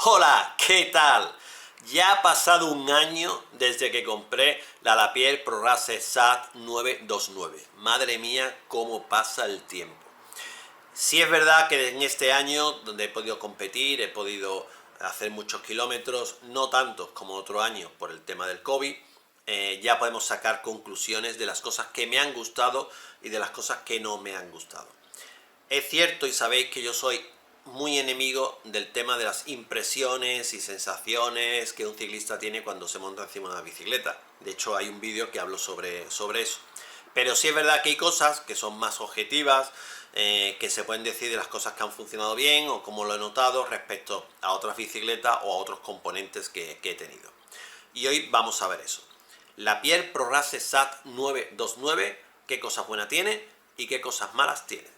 Hola, ¿qué tal? Ya ha pasado un año desde que compré la Lapierre ProRace SAT 929. Madre mía, cómo pasa el tiempo. Sí es verdad que en este año, donde he podido competir, he podido hacer muchos kilómetros, no tantos como otro año por el tema del COVID, ya podemos sacar conclusiones de las cosas que me han gustado y de las cosas que no me han gustado. Es cierto y sabéis que yo soy muy enemigo del tema de las impresiones y sensaciones que un ciclista tiene cuando se monta encima de una bicicleta. De hecho hay un vídeo que hablo sobre eso. Pero sí es verdad que hay cosas que son más objetivas, que se pueden decir de las cosas que han funcionado bien o cómo lo he notado respecto a otras bicicletas o a otros componentes que he tenido. Y hoy vamos a ver eso. La Lapierre ProRace SAT 929, qué cosas buenas tiene y qué cosas malas tiene.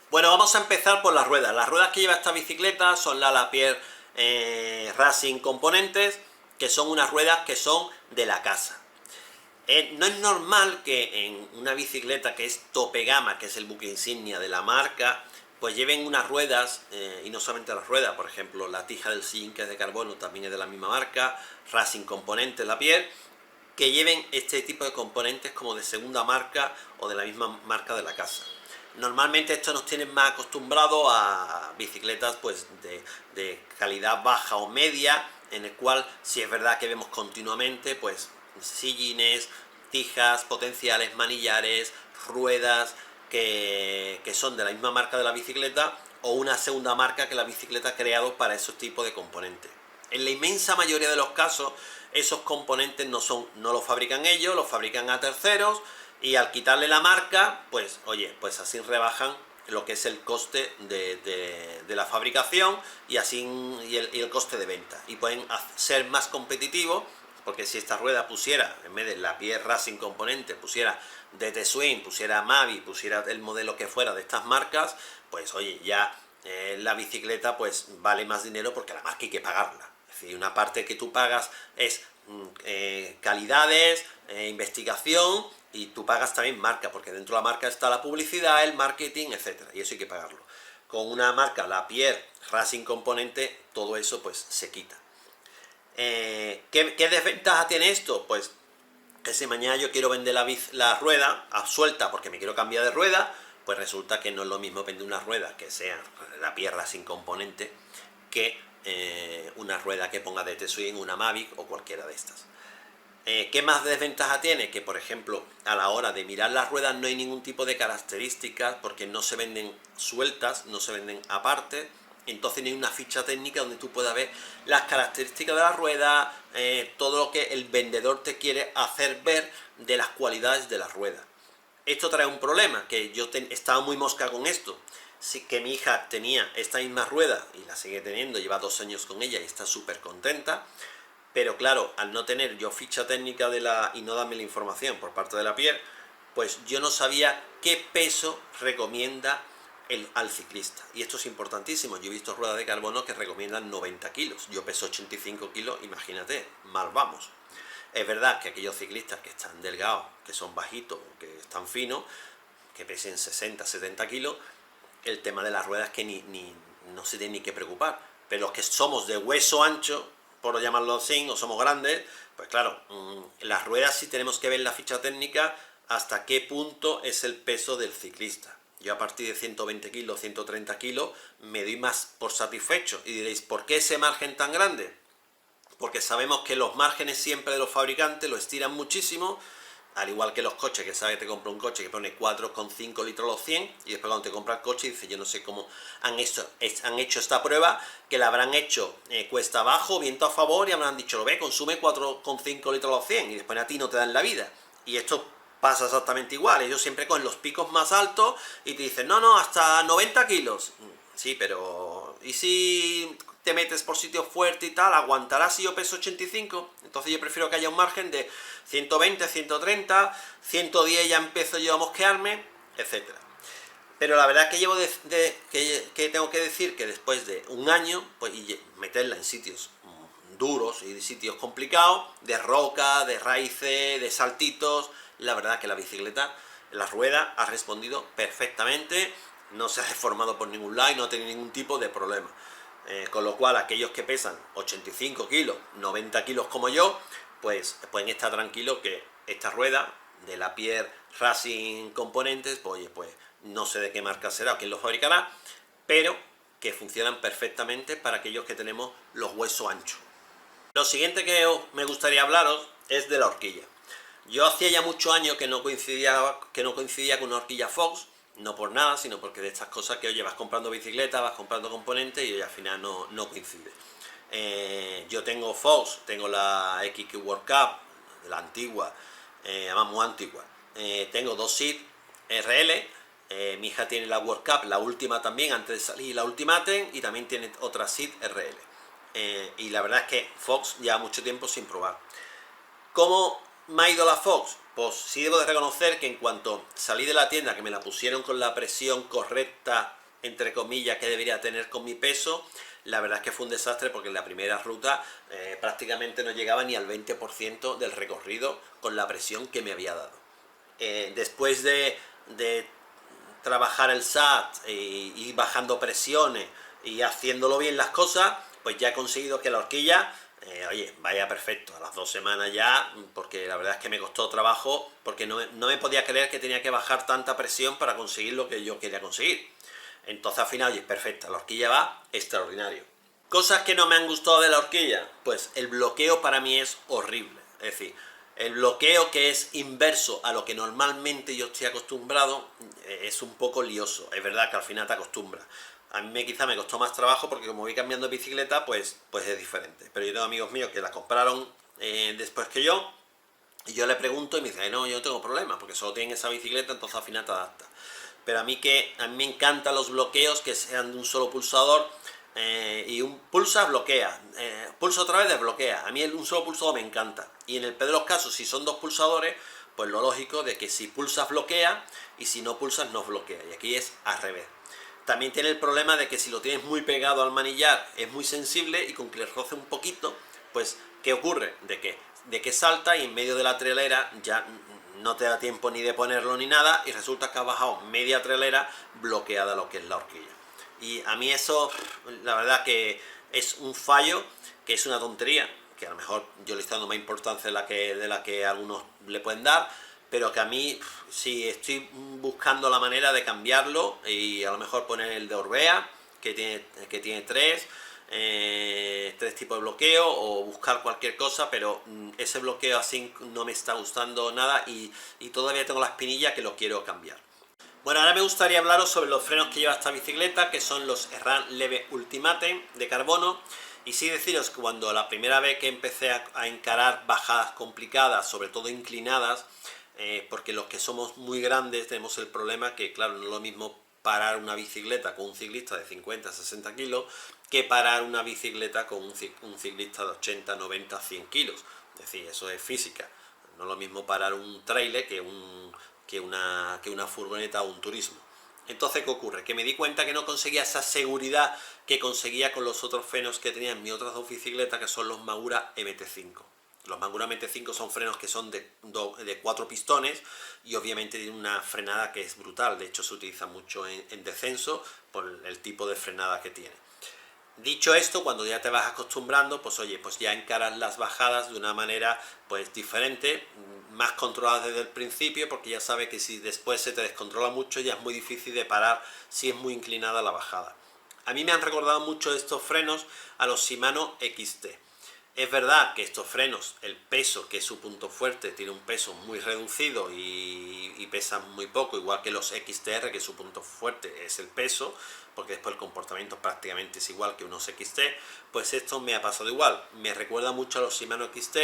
Bueno, vamos a empezar por las ruedas. Las ruedas que lleva esta bicicleta son la Lapierre Racing Componentes, que son unas ruedas que son de la casa. No es normal que en una bicicleta que es tope gama, que es el buque insignia de la marca, pues lleven unas ruedas, y no solamente las ruedas, por ejemplo, la tija del sillín, que es de carbono, también es de la misma marca, Racing Componentes Lapierre, que lleven este tipo de componentes como de segunda marca o de la misma marca de la casa. Normalmente esto nos tiene más acostumbrados a bicicletas pues de calidad baja o media, en el cual sí es verdad que vemos continuamente pues sillines, tijas, potenciales, manillares, ruedas que son de la misma marca de la bicicleta o una segunda marca que la bicicleta ha creado para esos tipos de componentes. En la inmensa mayoría de los casos esos componentes no los fabrican ellos, los fabrican a terceros, y al quitarle la marca, pues oye, pues así rebajan lo que es el coste de la fabricación y así y el coste de venta, y pueden ser más competitivos, porque si esta rueda pusiera, en vez de la Lapierre Racing Componente, pusiera DT Swing, pusiera Mavi, pusiera el modelo que fuera de estas marcas, pues oye, ya la bicicleta pues vale más dinero porque la marca hay que pagarla. Es decir, una parte que tú pagas es calidades, investigación, y tú pagas también marca, porque dentro de la marca está la publicidad, el marketing, etcétera, y eso hay que pagarlo. Con una marca, la Lapierre Racing Componente, todo eso pues se quita. ¿Qué desventaja tiene esto? Pues que si mañana yo quiero vender la rueda a suelta porque me quiero cambiar de rueda, pues resulta que no es lo mismo vender una rueda que sea la pierna sin componente que una rueda que ponga DT Swing, una Mavic o cualquiera de estas. ¿Qué más desventaja tiene? Que por ejemplo a la hora de mirar las ruedas no hay ningún tipo de características, porque no se venden sueltas, no se venden aparte. Entonces no hay una ficha técnica donde tú puedas ver las características de la rueda, todo lo que el vendedor te quiere hacer ver de las cualidades de la rueda. Esto trae un problema, que yo estaba muy mosca con esto. Sí, que mi hija tenía esta misma rueda y la sigue teniendo, lleva 2 años con ella y está súper contenta. Pero claro, al no tener yo ficha técnica y no darme la información por parte de la Lapierre, pues yo no sabía qué peso recomienda al ciclista. Y esto es importantísimo. Yo he visto ruedas de carbono que recomiendan 90 kilos. Yo peso 85 kilos, imagínate, mal vamos. Es verdad que aquellos ciclistas que están delgados, que son bajitos, que están finos, que pesen 60, 70 kilos, el tema de las ruedas es que no se tiene ni que preocupar. Pero los que somos de hueso ancho, por llamarlo así, o somos grandes, pues claro, las ruedas sí tenemos que ver la ficha técnica hasta qué punto es el peso del ciclista. Yo a partir de 120 kilos, 130 kilos, me doy más por satisfecho. Y diréis, ¿por qué ese margen tan grande? Porque sabemos que los márgenes siempre de los fabricantes lo estiran muchísimo, al igual que los coches, que sabes que te compra un coche que pone 4,5 litros los 100, y después cuando te compras el coche dices, yo no sé cómo han hecho esta prueba, que la habrán hecho cuesta abajo, viento a favor, y habrán dicho, lo ve, consume 4,5 litros los 100, y después a ti no te dan la vida. Y esto pasa exactamente igual, ellos siempre con los picos más altos y te dicen, no, hasta 90 kilos. Sí, pero ¿y si te metes por sitios fuertes y tal? ¿Aguantarás si yo peso 85? Entonces yo prefiero que haya un margen de 120, 130, 110 ya empiezo yo a mosquearme, etcétera. Pero la verdad que que tengo que decir que después de un año, pues y meterla en sitios duros y sitios complicados, de roca, de raíces, de saltitos, la verdad que la la rueda ha respondido perfectamente, no se ha deformado por ningún lado y no ha tenido ningún tipo de problema. Con lo cual, aquellos que pesan 85 kilos, 90 kilos como yo, pues pueden estar tranquilos que esta rueda de la Pierre Racing Componentes, pues, oye, pues no sé de qué marca será o quién lo fabricará, pero que funcionan perfectamente para aquellos que tenemos los huesos anchos. Lo siguiente que me gustaría hablaros es de la horquilla. Yo hacía ya muchos años que no coincidía con una horquilla Fox, no por nada, sino porque de estas cosas que, oye, vas comprando bicicletas, vas comprando componentes y al final no coincide. Yo tengo Fox, tengo la XQ World Cup, la antigua, además muy antigua. Tengo dos SID RL, mi hija tiene la World Cup, la última también, antes de salir la Ultimate, y también tiene otra SID RL. Y la verdad es que Fox lleva mucho tiempo sin probar. ¿Cómo me ha ido la Fox? Pues sí debo de reconocer que en cuanto salí de la tienda, que me la pusieron con la presión correcta, entre comillas, que debería tener con mi peso, la verdad es que fue un desastre porque en la primera ruta prácticamente no llegaba ni al 20% del recorrido con la presión que me había dado. Después de trabajar el SAT y ir bajando presiones y haciéndolo bien las cosas, pues ya he conseguido que la horquilla, oye, vaya perfecto, a las 2 semanas ya, porque la verdad es que me costó trabajo, porque no me podía creer que tenía que bajar tanta presión para conseguir lo que yo quería conseguir. Entonces al final, oye, perfecta, la horquilla va extraordinario. Cosas que no me han gustado de la horquilla, pues el bloqueo para mí es horrible, es decir, el bloqueo que es inverso a lo que normalmente yo estoy acostumbrado es un poco lioso, es verdad que al final te acostumbras. A mí quizá me costó más trabajo porque como voy cambiando de bicicleta, pues es diferente. Pero yo tengo amigos míos que la compraron después que yo, y yo le pregunto y me dice, no, yo no tengo problema, porque solo tienen esa bicicleta, entonces al final te adaptas. Pero a mí me encantan los bloqueos que sean de un solo pulsador, y un pulsa, bloquea, pulsa otra vez, desbloquea. A mí un solo pulsador me encanta. Y en el peor de los casos, si son dos pulsadores, pues lo lógico de que si pulsas bloquea y si no pulsas no bloquea. Y aquí es al revés. También tiene el problema de que si lo tienes muy pegado al manillar es muy sensible y con que le roce un poquito, pues ¿qué ocurre? De que salta y en medio de la trailera ya no te da tiempo ni de ponerlo ni nada y resulta que has bajado media trailera bloqueada lo que es la horquilla. Y a mí eso, la verdad que es un fallo, que es una tontería, que a lo mejor yo le estoy dando más importancia de la que algunos le pueden dar, pero que a mí sí estoy buscando la manera de cambiarlo y a lo mejor poner el de Orbea, que tiene tres tipos de bloqueo, o buscar cualquier cosa, pero ese bloqueo así no me está gustando nada y todavía tengo la espinilla que lo quiero cambiar. Bueno, ahora me gustaría hablaros sobre los frenos que lleva esta bicicleta, que son los Erran Leve Ultimate de carbono. Y sí deciros que cuando la primera vez que empecé a encarar bajadas complicadas, sobre todo inclinadas, porque los que somos muy grandes tenemos el problema que, claro, no es lo mismo parar una bicicleta con un ciclista de 50, 60 kilos que parar una bicicleta con un ciclista de 80, 90, 100 kilos. Es decir, eso es física. No es lo mismo parar un trailer que una furgoneta o un turismo. Entonces, ¿qué ocurre? Que me di cuenta que no conseguía esa seguridad que conseguía con los otros frenos que tenía en mis otras dos bicicletas, que son los Magura MT5. Los Magura MT5 son frenos que son de 4 pistones y obviamente tienen una frenada que es brutal. De hecho, se utiliza mucho en descenso por el tipo de frenada que tiene. Dicho esto, cuando ya te vas acostumbrando, pues oye, pues ya encaras las bajadas de una manera pues diferente, más controlada desde el principio, porque ya sabes que si después se te descontrola mucho ya es muy difícil de parar si es muy inclinada la bajada. A mí me han recordado mucho estos frenos a los Shimano XT. Es verdad que estos frenos, el peso, que es su punto fuerte, tiene un peso muy reducido y pesan muy poco, igual que los XTR, que su punto fuerte es el peso, porque después el comportamiento prácticamente es igual que unos XT, pues esto me ha pasado igual. Me recuerda mucho a los Shimano XT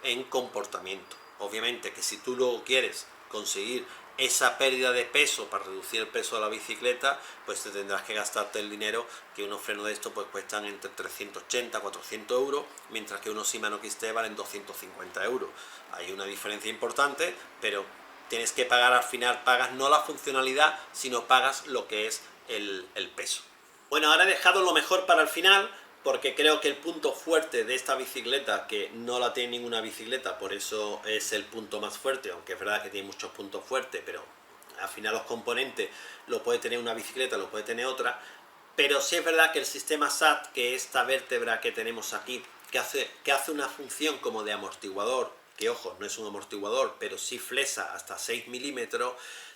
en comportamiento. Obviamente que si tú luego quieres conseguir esa pérdida de peso para reducir el peso de la bicicleta, pues te tendrás que gastarte el dinero, que unos frenos de estos pues cuestan entre 380 y 400 euros, mientras que unos Shimano XT valen 250 euros. Hay una diferencia importante, pero tienes que pagar, al final pagas no la funcionalidad, sino pagas lo que es el peso. Bueno, ahora he dejado lo mejor para el final, porque creo que el punto fuerte de esta bicicleta, que no la tiene ninguna bicicleta, por eso es el punto más fuerte, aunque es verdad que tiene muchos puntos fuertes, pero al final los componentes lo puede tener una bicicleta, lo puede tener otra, pero sí es verdad que el sistema SAT, que esta vértebra que tenemos aquí, que hace una función como de amortiguador, que ojo, no es un amortiguador, pero sí flexa hasta 6 milímetros,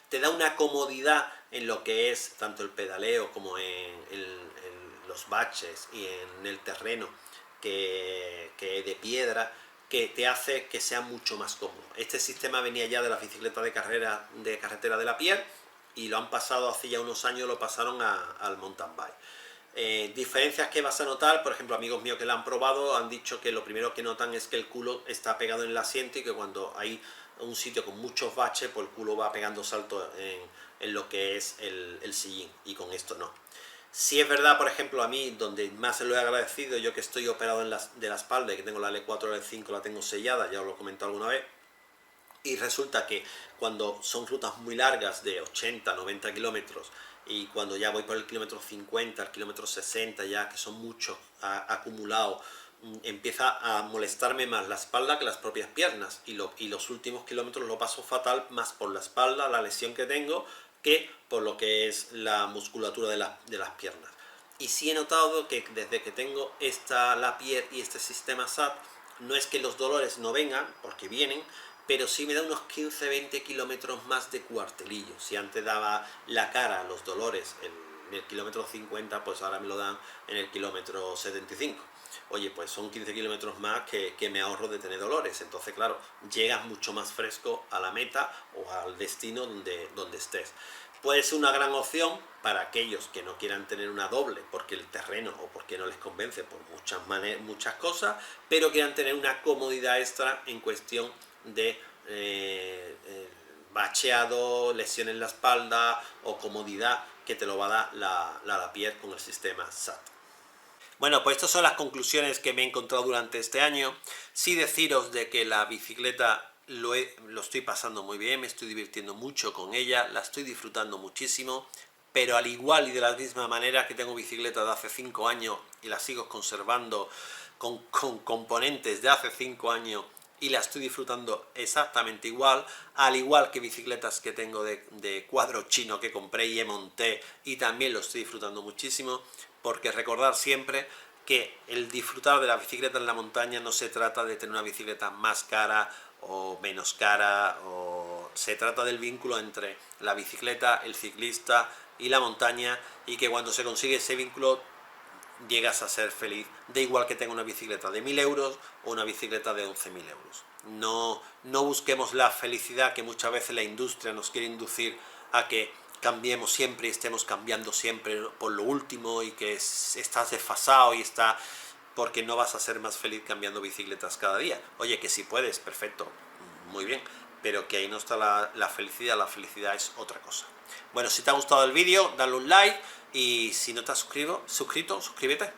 te da una comodidad en lo que es tanto el pedaleo como en los baches y en el terreno que de piedra, que te hace que sea mucho más cómodo. Este sistema venía ya de la bicicleta de carretera de la Pierre, y lo han pasado hace ya unos años, lo pasaron al mountain bike. Diferencias que vas a notar, por ejemplo, amigos míos que la han probado han dicho que lo primero que notan es que el culo está pegado en el asiento, y que cuando hay un sitio con muchos baches, pues el culo va pegando saltos en lo que es el sillín, y con esto no. Si es verdad, por ejemplo, a mí, donde más se lo he agradecido, yo que estoy operado de la espalda y que tengo la L4, L5, la tengo sellada, ya os lo he comentado alguna vez, y resulta que cuando son rutas muy largas de 80, 90 kilómetros, y cuando ya voy por el kilómetro 50, el kilómetro 60, ya que son muchos acumulados, empieza a molestarme más la espalda que las propias piernas, y los últimos kilómetros lo paso fatal, más por la espalda, la lesión que tengo, que por lo que es la musculatura de las piernas. Y sí he notado que desde que tengo la Pierre y este sistema SAT, no es que los dolores no vengan, porque vienen, pero sí me da unos 15-20 kilómetros más de cuartelillo. Si antes daba la cara los dolores en el kilómetro 50, pues ahora me lo dan en el kilómetro 75. Oye, pues son 15 kilómetros más que me ahorro de tener dolores. Entonces, claro, llegas mucho más fresco a la meta o al destino donde estés. Puede ser una gran opción para aquellos que no quieran tener una doble porque el terreno o porque no les convence por muchas cosas, pero quieran tener una comodidad extra en cuestión de bacheado, lesión en la espalda o comodidad que te lo va a dar la Pierre con el sistema SAT. Bueno, pues estas son las conclusiones que me he encontrado durante este año. Sí deciros de que la bicicleta lo estoy pasando muy bien, me estoy divirtiendo mucho con ella, la estoy disfrutando muchísimo, pero al igual y de la misma manera que tengo bicicleta de hace 5 años y la sigo conservando con componentes de hace 5 años y la estoy disfrutando exactamente igual, al igual que bicicletas que tengo de cuadro chino que compré y monté, y también lo estoy disfrutando muchísimo, porque recordar siempre que el disfrutar de la bicicleta en la montaña no se trata de tener una bicicleta más cara o menos cara, se trata del vínculo entre la bicicleta, el ciclista y la montaña, y que cuando se consigue ese vínculo llegas a ser feliz, da igual que tenga una bicicleta de 1000 euros o una bicicleta de 11.000 euros. No busquemos la felicidad que muchas veces la industria nos quiere inducir a que cambiemos siempre y estemos cambiando siempre por lo último, y que estás desfasado porque no vas a ser más feliz cambiando bicicletas cada día. Oye, que si puedes, perfecto, muy bien, pero que ahí no está la felicidad es otra cosa. Bueno, si te ha gustado el vídeo, dale un like, y si no te has suscrito, suscríbete.